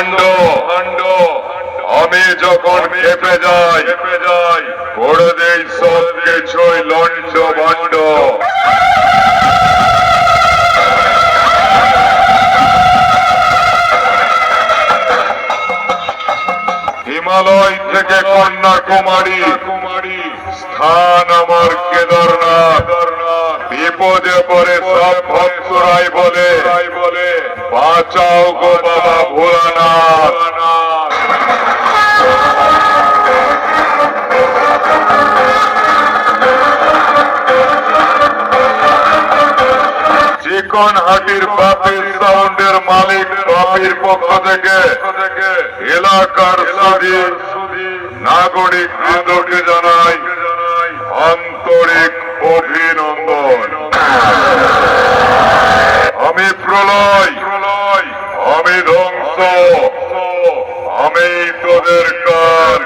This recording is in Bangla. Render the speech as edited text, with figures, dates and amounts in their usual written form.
ভাণ্ড আমি যখন খেপে যাই করে দেই সব কিছুই লন্ড ভণ্ড। হিমালয় থেকে কন্যাকুমারী স্থান আমার কেদারনাথ। বিপদে পড়ে সব ভক্তরাই বলে বাঁচাও গো বাবা ভোলানাথ। চিকন হাটির বাপির সাউন্ডের মালিক বাপির পক্ষ থেকে এলাকার নাগরিক বৃন্দকে জানাই আন্তরিক অভিনন্দন। আমি প্রলয়, আমি ধ্বংস, আমি তোদের কাল।